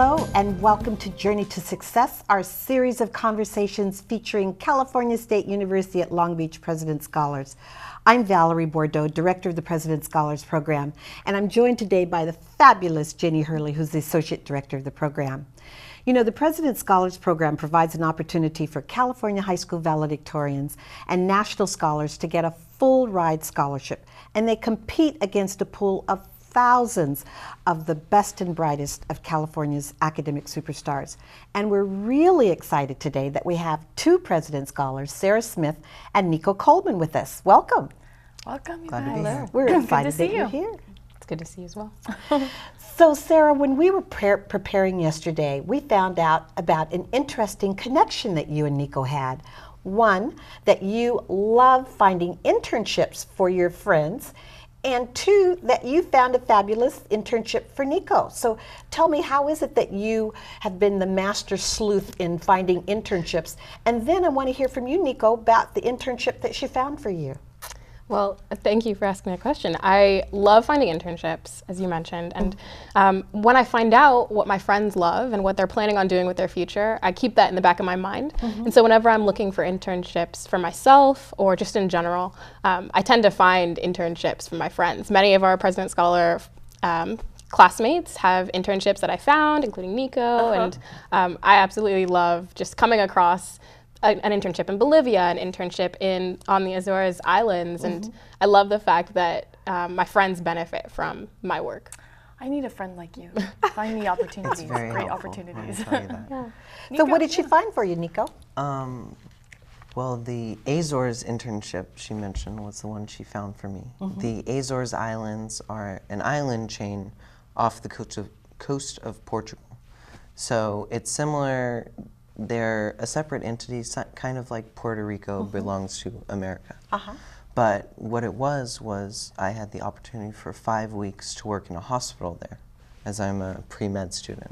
Hello and welcome to Journey to Success, our series of conversations featuring California State University at Long Beach President Scholars. I'm Valerie, Bordeaux, Director of the President Scholars Program, and I'm joined today by the fabulous Jennie Hurley, who's the Associate Director of the program. You know, the President Scholars Program provides an opportunity for California high school valedictorians and national scholars to get a full ride scholarship, and they compete against a pool of thousands of the best and brightest of California's academic superstars. And we're really excited today that we have two President Scholars, Cera Smith and Nico Coleman, with us. Welcome. Welcome. Glad to be here. We're excited that you're here. It's good to see you as well. So Cera, when we were preparing yesterday, we found out about an interesting connection that you and Nico had. One, that you love finding internships for your friends, and two, that you found a fabulous internship for Nico. So tell me, how is it that you have been the master sleuth in finding internships? And then I want to hear from you, Nico, about the internship that she found for you. Well, thank you for asking that question. I love finding internships, as you mentioned, and when I find out what my friends love and what they're planning on doing with their future, I keep that in the back of my mind. And so whenever I'm looking for internships for myself or just in general, I tend to find internships for my friends. Many of our President Scholar classmates have internships that I found, including Nico, and I absolutely love just coming across an internship in Bolivia, an internship on the Azores Islands, and I love the fact that my friends benefit from my work. I need a friend like you. Find me opportunities, great helpful. opportunities. Tell you that. Yeah. So what did she find for you, Nico? Well, the Azores internship she mentioned was the one she found for me. The Azores Islands are an island chain off the coast of Portugal. So it's similar. They're a separate entity, kind of like Puerto Rico belongs to America. But what it was I had the opportunity for 5 weeks to work in a hospital there, as I'm a pre-med student.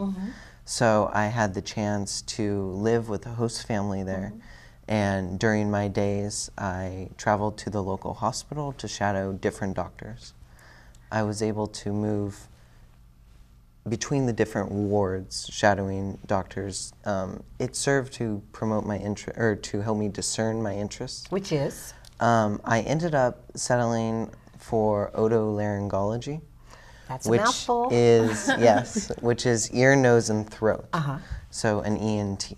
So I had the chance to live with a host family there, and during my days I traveled to the local hospital to shadow different doctors. I was able to move between the different wards, shadowing doctors. It served to promote my interest, or to help me discern my interests. Which is? I ended up settling for otolaryngology. That's a which mouthful. Is yes, which is ear, nose, and throat. So an ENT.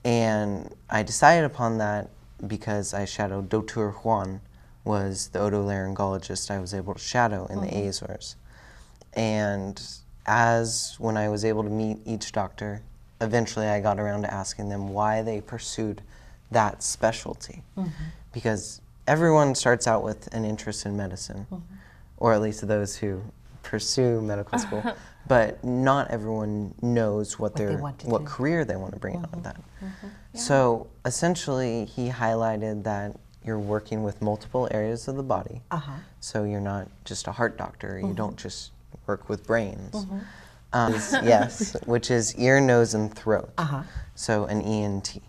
And I decided upon that because I shadowed Dr. Juan, was the otolaryngologist I was able to shadow in the Azores. And when I was able to meet each doctor, eventually I got around to asking them why they pursued that specialty. Because everyone starts out with an interest in medicine, or at least those who pursue medical school, but not everyone knows what career they want to bring out of that. So essentially he highlighted that you're working with multiple areas of the body, so you're not just a heart doctor, you don't just work with brains. Yes, which is ear, nose, and throat. So an ENT.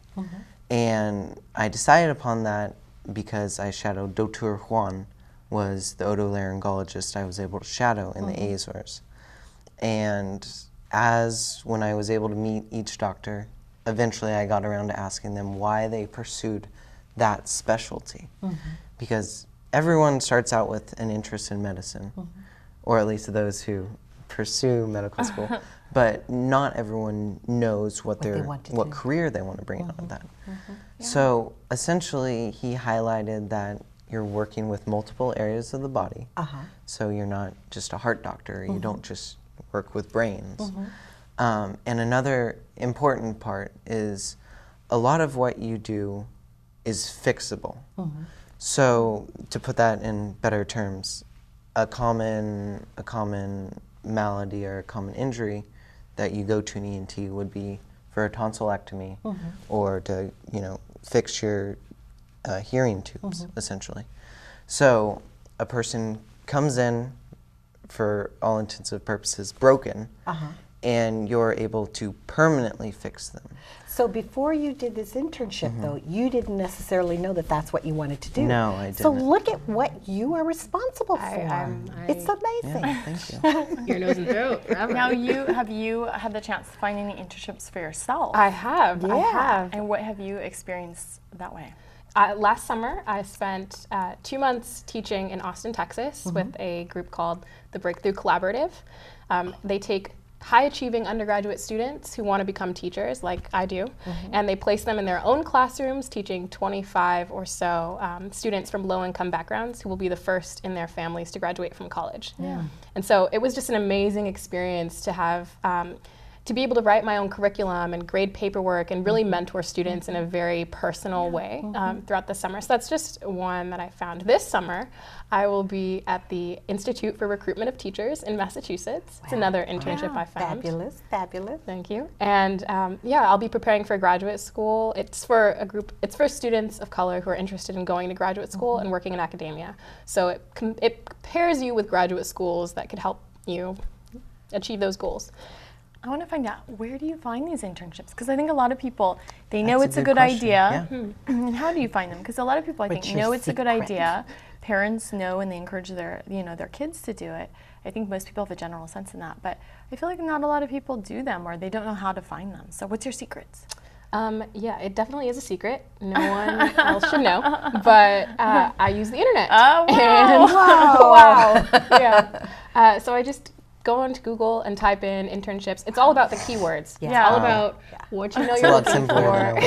And I decided upon that because I shadowed Dr. Juan, was the otolaryngologist I was able to shadow in the Azores. And when I was able to meet each doctor, eventually I got around to asking them why they pursued that specialty. Because everyone starts out with an interest in medicine, or at least those who pursue medical school, but not everyone knows what career they want to bring out of that. So essentially he highlighted that you're working with multiple areas of the body, so you're not just a heart doctor, you don't just work with brains. And another important part is a lot of what you do is fixable. So to put that in better terms, a common malady or a common injury that you go to an ENT would be for a tonsillectomy, or to fix your hearing tubes, essentially. So a person comes in, for all intents and purposes, broken, and you're able to permanently fix them. So before you did this internship, though, you didn't necessarily know that that's what you wanted to do. No, I didn't. So look at what you are responsible for. It's amazing. Yeah, thank you. Ear, nose, and throat forever. Now, have you had the chance to find any internships for yourself? I have. I have. And what have you experienced that way? Last summer, I spent 2 months teaching in Austin, Texas, with a group called the Breakthrough Collaborative. They take high-achieving undergraduate students who want to become teachers, like I do, and they place them in their own classrooms, teaching 25 or so students from low-income backgrounds who will be the first in their families to graduate from college. Yeah. And so it was just an amazing experience to have to be able to write my own curriculum and grade paperwork and really mentor students in a very personal way throughout the summer. So that's just one that I found. This summer, I will be at the Institute for Recruitment of Teachers in Massachusetts. Wow. It's another internship I found. Fabulous, fabulous. Thank you. And yeah, I'll be preparing for graduate school. It's for it's for students of color who are interested in going to graduate school and working in academia. So it pairs you with graduate schools that could help you achieve those goals. I want to find out, where do you find these internships? Because I think a lot of people, they know it's a good idea. Yeah. And how do you find them? Because a lot of people, I think, know it's a good idea. Parents know and they encourage their kids to do it. I think most people have a general sense in that. But I feel like not a lot of people do them, or they don't know how to find them. So what's your secrets? Yeah, it definitely is a secret. No one else should know. But I use the internet. Oh, wow. And wow. Yeah. So I just go onto Google and type in internships. It's all about the keywords. Yeah. It's all about what you know you're looking for.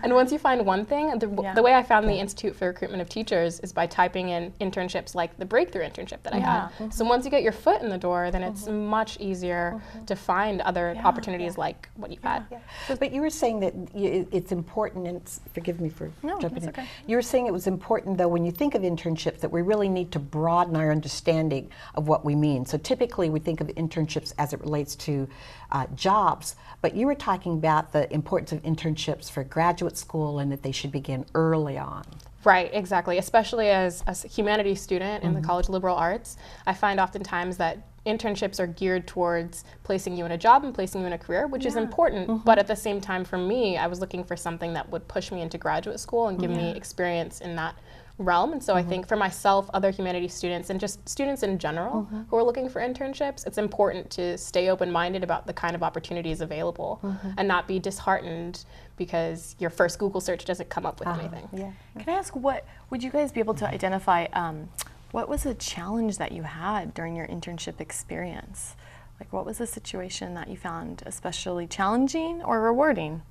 And once you find one thing, the way I found the Institute for Recruitment of Teachers is by typing in internships like the breakthrough internship that I had. So once you get your foot in the door, then it's much easier to find other opportunities like what you've had. But you were saying that it's important, and forgive me for jumping in. Okay. You were saying it was important, though, when you think of internships, that we really need to broaden our understanding of what we mean. So typically we think of internships as it relates to jobs, but you were talking about the importance of internships for graduate school and that they should begin early on. Right, exactly. Especially as a humanities student in the College of Liberal Arts, I find oftentimes that internships are geared towards placing you in a job and placing you in a career, which is important, but at the same time for me, I was looking for something that would push me into graduate school and give me experience in that realm. And so I think for myself, other humanities students, and just students in general who are looking for internships, it's important to stay open-minded about the kind of opportunities available and not be disheartened because your first Google search doesn't come up with anything. Can I ask, what would you guys be able to identify, what was a challenge that you had during your internship experience? Like, what was a situation that you found especially challenging or rewarding?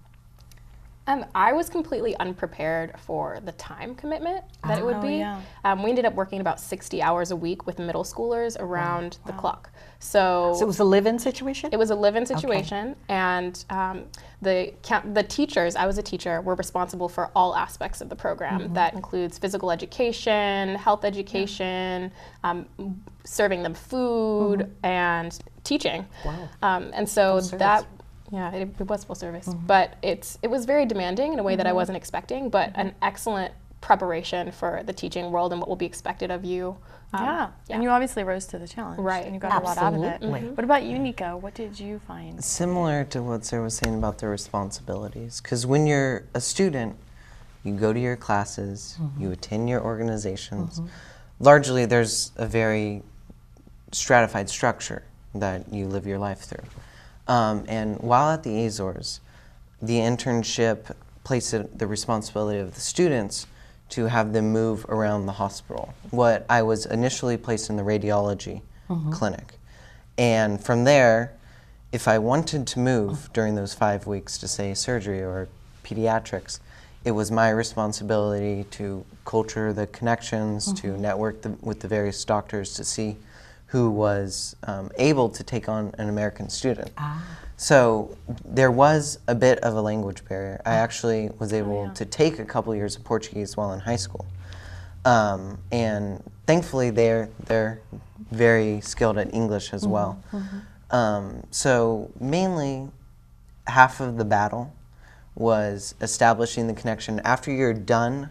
I was completely unprepared for the time commitment that it would be. We ended up working about 60 hours a week with middle schoolers around the clock. So it was a live-in situation? It was a live-in situation, and the teachers, I was a teacher, were responsible for all aspects of the program. That includes physical education, health education, serving them food, and teaching. Wow. And so that, yeah, it was full service, but it was very demanding in a way that I wasn't expecting, but an excellent preparation for the teaching world and what will be expected of you. And you obviously rose to the challenge. Right. And you got a lot out of it. What about you, Nico? What did you find? Similar to what Sarah was saying about the responsibilities, because when you're a student, you go to your classes, you attend your organizations. Largely, there's a very stratified structure that you live your life through. And while at the Azores, the internship placed the responsibility of the students to have them move around the hospital. What I was initially placed in the radiology clinic. And from there, if I wanted to move during those 5 weeks to, say, surgery or pediatrics, it was my responsibility to culture the connections, to network with the various doctors to see who was able to take on an American student. So there was a bit of a language barrier. I actually was able to take a couple years of Portuguese while in high school. And thankfully they're very skilled at English as well. So mainly half of the battle was establishing the connection after you're done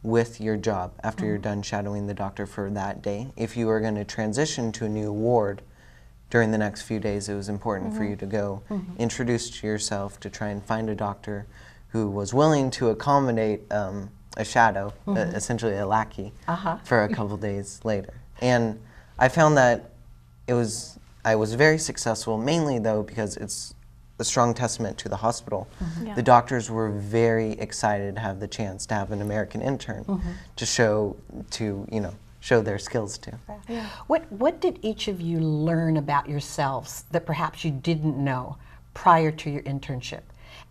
with your job, after you're done shadowing the doctor for that day. If you are going to transition to a new ward, during the next few days it was important for you to go introduce yourself, to try and find a doctor who was willing to accommodate a shadow, essentially a lackey, for a couple days later. And I found that I was very successful, mainly though because it's a strong testament to the hospital. The doctors were very excited to have the chance to have an American intern to show their skills to. What did each of you learn about yourselves that perhaps you didn't know prior to your internship?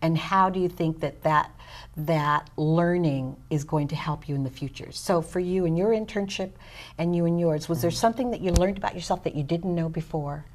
And how do you think that learning is going to help you in the future? So for you in your internship and you in yours, was there something that you learned about yourself that you didn't know before?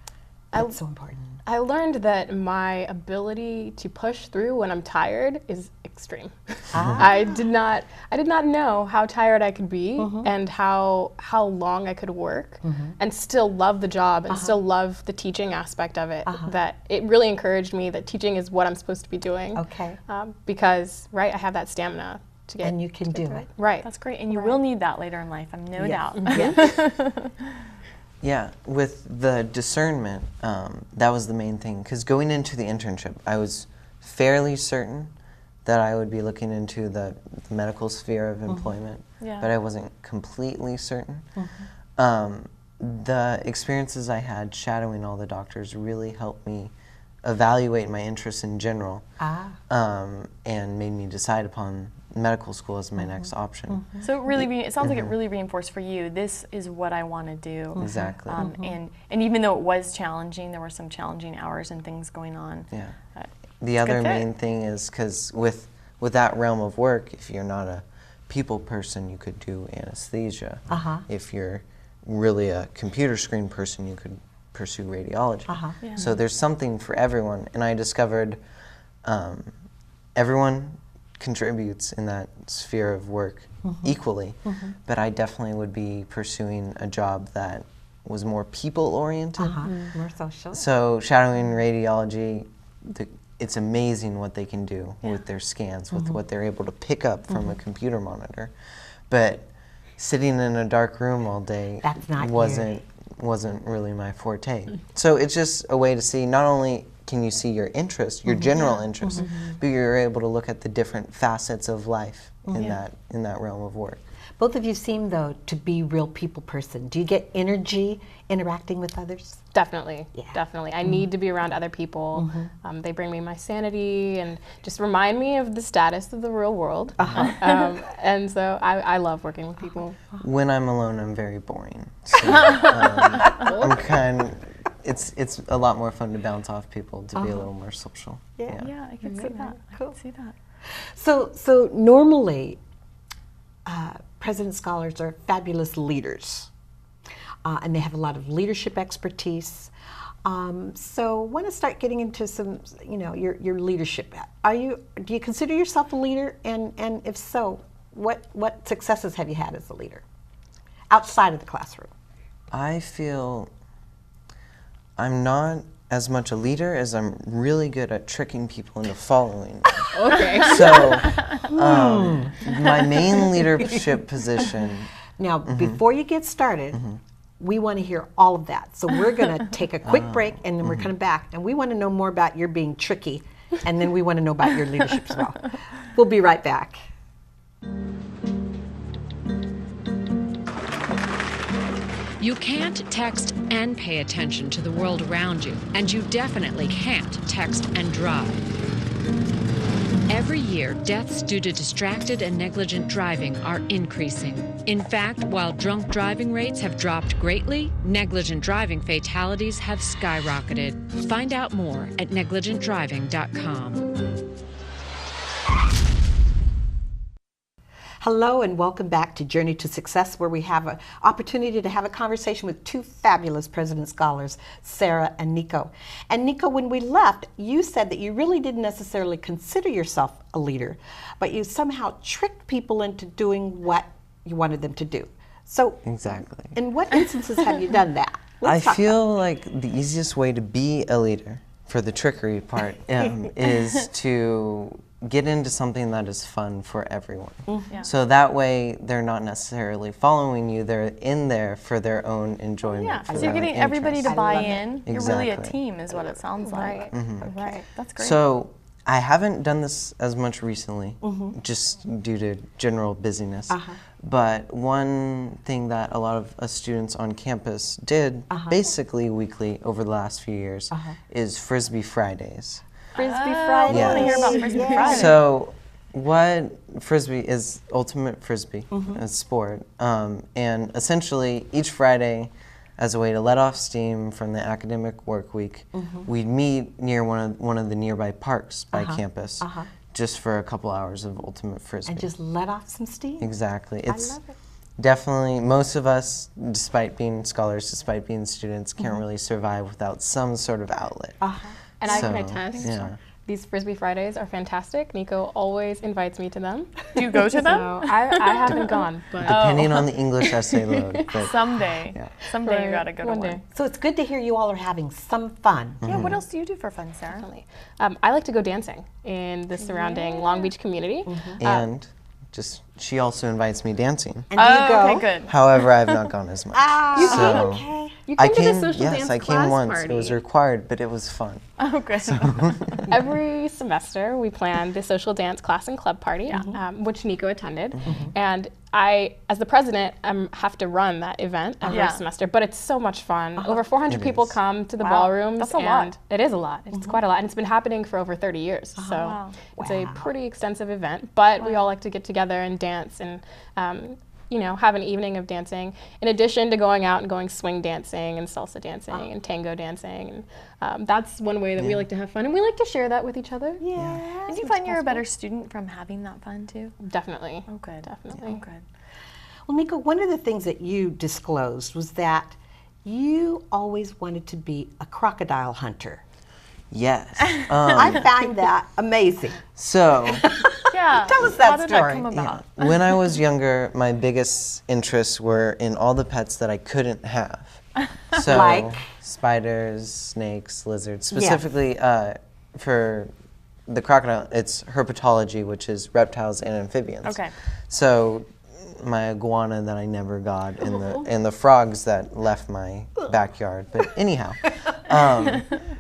That's so important. I learned that my ability to push through when I'm tired is extreme. I did not know how tired I could be and how long I could work and still love the job and still love the teaching aspect of it. That it really encouraged me that teaching is what I'm supposed to be doing. Okay. Because I have that stamina to get. And you can do it. Right. That's great, and you will need that later in life. I'm no doubt. Yeah, with the discernment, that was the main thing. Because going into the internship, I was fairly certain that I would be looking into the medical sphere of employment, but I wasn't completely certain. The experiences I had shadowing all the doctors really helped me evaluate my interests in general, and made me decide upon medical school as my next option. So it really, it sounds like it really reinforced for you, this is what I want to do. Exactly. And even though it was challenging, there were some challenging hours and things going on. Yeah. The other main thing is because with that realm of work, if you're not a people person, you could do anesthesia. If you're really a computer screen person, you could pursue radiology. So there's something for everyone, and I discovered everyone contributes in that sphere of work equally, but I definitely would be pursuing a job that was more people-oriented. More social. So shadowing radiology, it's amazing what they can do with their scans, with what they're able to pick up from a computer monitor. But sitting in a dark room all day wasn't really my forte. So it's just a way to see, not only can you see your interest, your general interest, but you're able to look at the different facets of life in that realm of work. Both of you seem, though, to be real people person. Do you get energy interacting with others? Definitely, definitely. I need to be around other people. They bring me my sanity and just remind me of the status of the real world. And so I love working with people. When I'm alone, I'm very boring. So, it's a lot more fun to bounce off people, to be a little more social. Yeah, I can see that. Cool. I can see that. So normally, President Scholars are fabulous leaders, and they have a lot of leadership expertise. So I want to start getting into some, your leadership. Do you consider yourself a leader? And if so, what successes have you had as a leader outside of the classroom? I feel I'm not as much a leader as I'm really good at tricking people into following me. Okay. So my main leadership position. Now, before you get started, we want to hear all of that. So we're going to take a quick break, and then we're coming back. And we want to know more about your being tricky, and then we want to know about your leadership as well. We'll be right back. You can't text and pay attention to the world around you, and you definitely can't text and drive. Every year, deaths due to distracted and negligent driving are increasing. In fact, while drunk driving rates have dropped greatly, negligent driving fatalities have skyrocketed. Find out more at negligentdriving.com. Hello and welcome back to Journey to Success, where we have an opportunity to have a conversation with two fabulous President Scholars, Cera and Nico. And Nico, when we left, you said that you really didn't necessarily consider yourself a leader, but you somehow tricked people into doing what you wanted them to do. So, exactly. In what instances have you done that? I feel like the easiest way to be a leader, for the trickery part, is to get into something that is fun for everyone. Yeah. So that way they're not necessarily following you, they're in there for their own enjoyment. Yeah, for so their you're getting own everybody to interest. buy in. You're really a Exactly. team is what it sounds like. Right. That's great. So I haven't done this as much recently, just due to general busyness. But one thing that a lot of us students on campus did basically weekly over the last few years is Frisbee Fridays. Frisbee I Friday. want to hear about Frisbee Friday. So what Frisbee is, ultimate Frisbee, a sport. And essentially each Friday, as a way to let off steam from the academic work week, we'd meet near one of the nearby parks by campus just for a couple hours of ultimate Frisbee. And just let off some steam. Exactly. It's love it. definitely, most of us, despite being scholars, despite being students, can't really survive without some sort of outlet. And I can So, attest, yeah. these Frisbee Fridays are fantastic. Nico always invites me to them. Do you go to them? So I haven't gone, but Depending on the English essay load. But Someday. Yeah. Someday you Right. gotta go to One one. day. So it's good to hear you all are having some fun. Yeah, what else do you do for fun, Sarah? definitely. I like to go dancing in the surrounding Long Beach community. and just, she also invites me dancing. And do you go? Okay, good. However, I have not gone as much. So Okay. You I came to came, the social yes, dance I class came once. party. It was required, but it was fun. Oh, good. Every semester, we plan the social dance class and club party, which Nico attended. And I, as the president, have to run that event every Yeah. semester, but it's so much fun. Over 400 It people is. come to the Wow, ballrooms. that's a lot. And it is a lot. It's quite a lot. And it's been happening for over 30 years. So Wow. it's a pretty extensive event, but we all like to get together and dance and you know, have an evening of dancing, in addition to going out and going swing dancing and salsa dancing and tango dancing. And that's one way that we like to have fun, and we like to share that with each other. Yeah. And you find you're a better student from having that fun too? Definitely. Oh, good. Definitely. Oh, good. Well, Nico, one of the things that you disclosed was that you always wanted to be a crocodile hunter. Yes. I find that amazing. So Yeah. Tell us that How did story. that come about? when I was younger, my biggest interests were in all the pets that I couldn't have. So Like? spiders, snakes, lizards. Specifically for the crocodile, it's herpetology, which is reptiles and amphibians. Okay. So my iguana that I never got, and the frogs that left my backyard. But anyhow,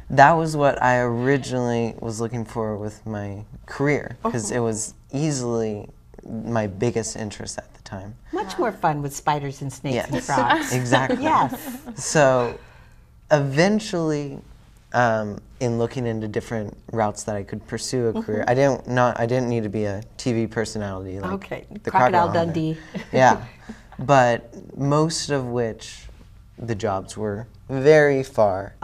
that was what I originally was looking for with my career, because it was easily my biggest interest at the time. Much more fun with spiders and snakes and Yes, frogs. exactly. Yes. So eventually, in looking into different routes that I could pursue a career, I didn't need to be a TV personality like Okay. the Crocodile Hunter. Dundee. Yeah, but most of which the jobs were very far,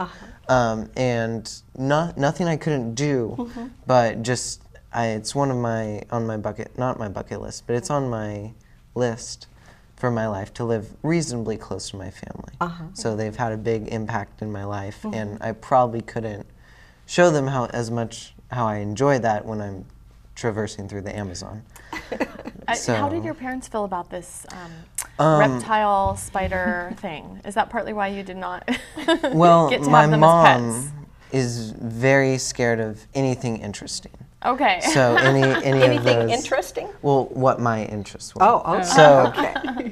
and nothing I couldn't do, but just it's one of my not my bucket list, but it's on my list for my life to live reasonably close to my family. So they've had a big impact in my life, and I probably couldn't show them how I enjoy that when I'm traversing through the Amazon. How did your parents feel about this reptile spider thing? Is that partly why you did not Well, get to my have them as mom pets? is very scared of anything interesting. Okay. So any of Anything those. interesting? Well, what my interests were. Oh, okay. So,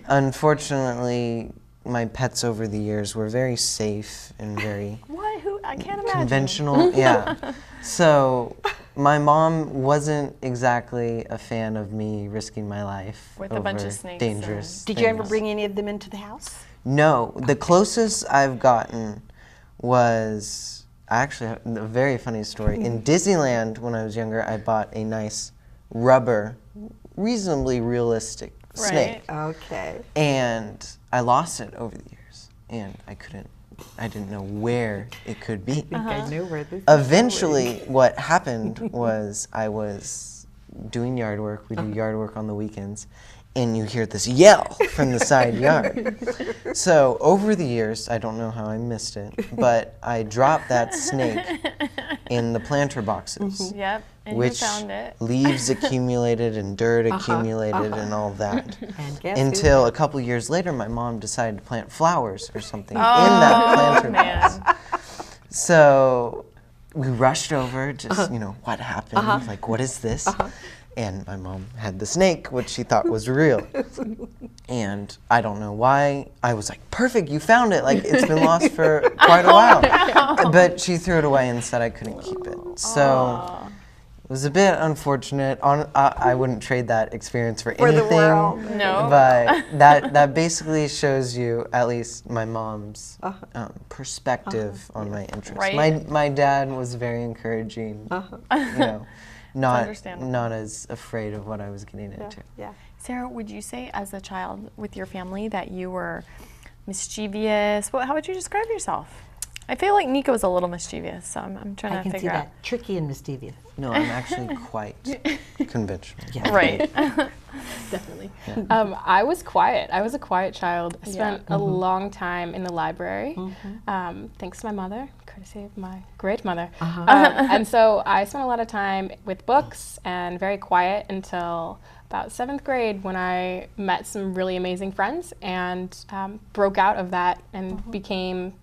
unfortunately, my pets over the years were very safe and very What? Who? I can't imagine. conventional. Yeah. So, my mom wasn't exactly a fan of me risking my life With a over bunch of snakes dangerous. Did you ever things. bring any of them into the house? No, the closest I've gotten was actually a very funny story. In Disneyland, when I was younger, I bought a nice rubber, reasonably realistic snake, Okay. and I lost it over the years, and I didn't know where it could be. I know where this Eventually, what happened was I was doing yard work. We do yard work on the weekends, and you hear this yell from the side yard. So over the years, I don't know how I missed it, but I dropped that snake in the planter boxes, Yep. And which you found it. leaves accumulated and dirt accumulated and all that. And guess who? Until a couple years later, my mom decided to plant flowers or something in that planter box. Man. So we rushed over, just, you know, what happened? Like, what is this? And my mom had the snake, which she thought was real. And I don't know why. I was like, perfect, you found it. Like, it's been lost for quite a while. But she threw it away and said I couldn't keep it. So it was a bit unfortunate. I wouldn't trade that experience for anything. the world. No. But that basically shows you, at least my mom's perspective on my interests. Right. My dad was very encouraging, you know. Not as afraid of what I was getting into. Yeah. Cera, would you say as a child with your family that you were mischievous? How would you describe yourself? I feel like Nico's a little mischievous, so I'm trying to figure out. I can see that. Tricky and mischievous. No, I'm actually quite conventional. Yeah. Right. Definitely. I was quiet. I was a quiet child. I spent a long time in the library, thanks to my mother, courtesy of my great mother. And so I spent a lot of time with books and very quiet until about 7th grade when I met some really amazing friends and broke out of that and became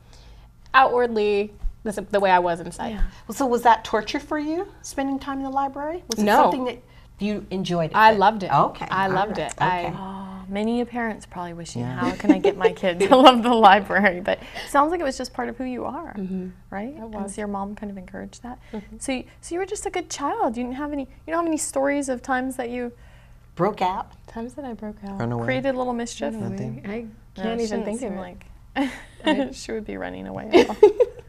outwardly the way I was inside. Yeah. Well, so was that torture for you, spending time in the library? Was it No. something that you enjoyed? I loved it. Okay. I loved it. Okay. Many parents probably wishing, how can I get my kid to love the library? But it sounds like it was just part of who you are, right? It was. And so your mom kind of encouraged that. So you were just a good child. You don't have any stories of times that you broke out? Times that I broke out. Run away. Created a little mischief? I can't even think of it. Like she would be running away.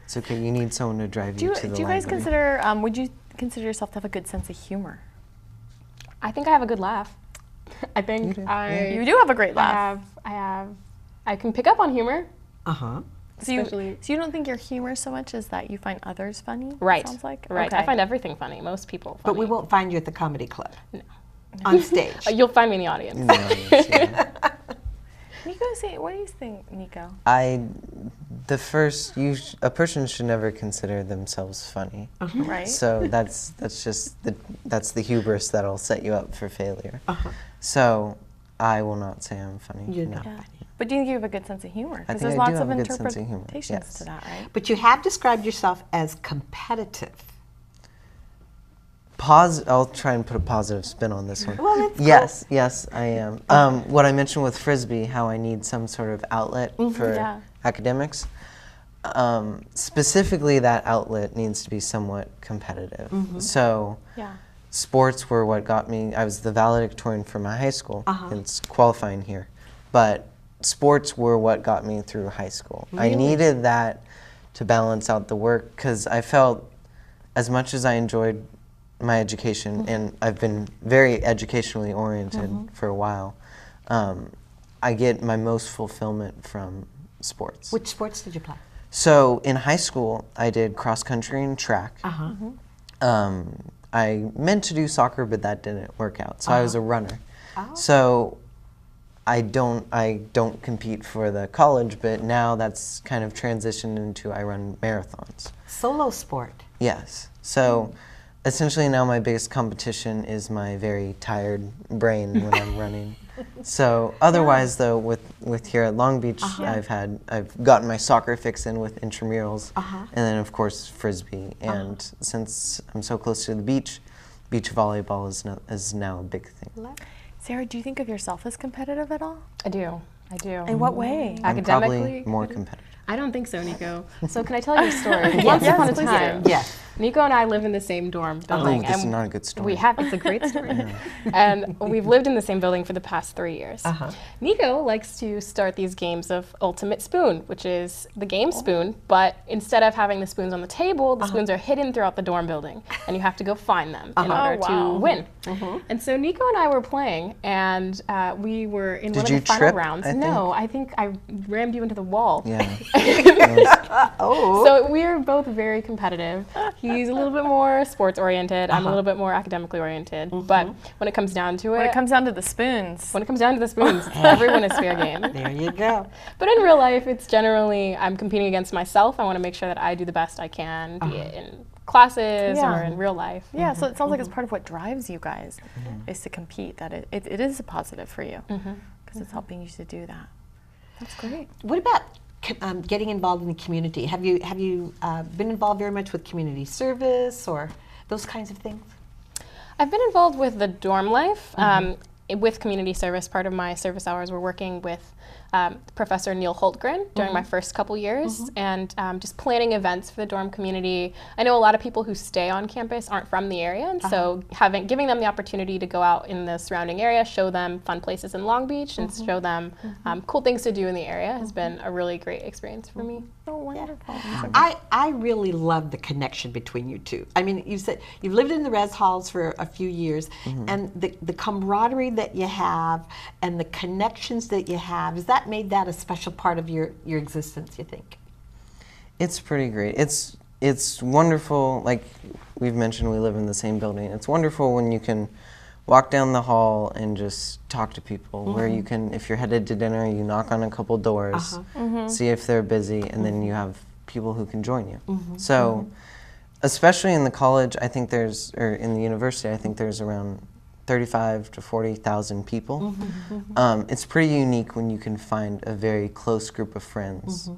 It's okay, you need someone to drive you to the library. Do you guys consider, would you consider yourself to have a good sense of humor? I think I have a good laugh. I think You do have a great laugh. I can pick up on humor. So you don't think your humor so much as that you find others funny? Right. Sounds like? Right. Okay. I find everything funny. Most people funny. But we won't find you at the comedy club. No. On stage. You'll find me in the audience. In the audience, yeah. Nico, what do you think, Nico? A person should never consider themselves funny. Right. So that's the hubris that'll set you up for failure. So I will not say I'm funny. You're not funny. But do you think you have a good sense of humor? I Because think there's I do lots of have a good sense of humor, interpretations yes. to that, right? But you have described yourself as competitive. I'll try and put a positive spin on this one. Well, it's yes, I am. What I mentioned with Frisbee, how I need some sort of outlet for academics. Specifically, that outlet needs to be somewhat competitive. So sports were what got me. I was the valedictorian for my high school. It's qualifying here. But sports were what got me through high school. Really? I needed that to balance out the work because I felt as much as I enjoyed my education, and I've been very educationally oriented for a while, I get my most fulfillment from sports. Which sports did you play? So in high school, I did cross country and track. I meant to do soccer, but that didn't work out. So I was a runner. So I don't compete for the college, but now that's kind of transitioned into I run marathons. Solo sport. Yes. So essentially now my biggest competition is my very tired brain when I'm running. So otherwise though, with here at Long Beach, I've gotten my soccer fix in with intramurals, and then of course Frisbee. And since I'm so close to the beach volleyball is now a big thing. Cera, do you think of yourself as competitive at all? I do. In what way? I'm Academically? probably more competitive. I don't think so, Nico. So can I tell you a story? Once upon a time, Nico and I live in the same dorm building. This is not a good story. It's a great story. And we've lived in the same building for the past 3 years. Nico likes to start these games of Ultimate Spoon, which is the game spoon, but instead of having the spoons on the table, the spoons are hidden throughout the dorm building, and you have to go find them in order to win. And so Nico and I were playing, and we were in one of the final rounds. No, I think I rammed you into the wall. Yeah. So we're both very competitive. He's a little bit more sports oriented. I'm a little bit more academically oriented. But when it comes down to it, When it comes down to the spoons. Everyone is fair game. There you go. But in real life, it's generally I'm competing against myself. I want to make sure that I do the best I can, be it in classes or in real life. Yeah, so it sounds like it's part of what drives you guys is to compete, that it is a positive for you because it's helping you to do that. That's great. What about getting involved in the community. Have you been involved very much with community service or those kinds of things? I've been involved with the dorm life. With community service, part of my service hours, we're working with Professor Neil Holtgren during my first couple years, and just planning events for the dorm community. I know a lot of people who stay on campus aren't from the area, and so giving them the opportunity to go out in the surrounding area, show them fun places in Long Beach, and show them cool things to do in the area has been a really great experience for me. Oh, wonderful. I really love the connection between you two. I mean, you said you've lived in the res halls for a few years, and the camaraderie that you have and the connections that you have, has that made that a special part of your existence, you think? It's pretty great. It's wonderful, like we've mentioned, we live in the same building. It's wonderful when you can walk down the hall and just talk to people, where you can, if you're headed to dinner, you knock on a couple doors, see if they're busy, and then you have people who can join you. So, especially in the college, I think there's, or in the university, I think there's around 35 to 40,000 people. It's pretty unique when you can find a very close group of friends.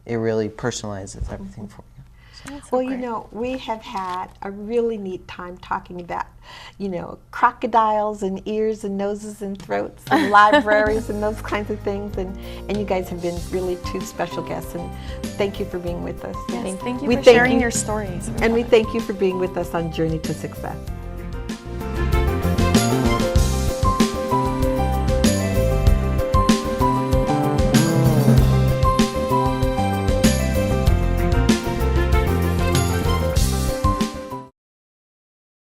It really personalizes everything for you. Well, you know, we have had a really neat time talking about, you know, crocodiles and ears and noses and throats and libraries and those kinds of things. And you guys have been really two special guests. And thank you for being with us. Yes, thank you for sharing your stories. And we thank you for being with us on Journey to Success.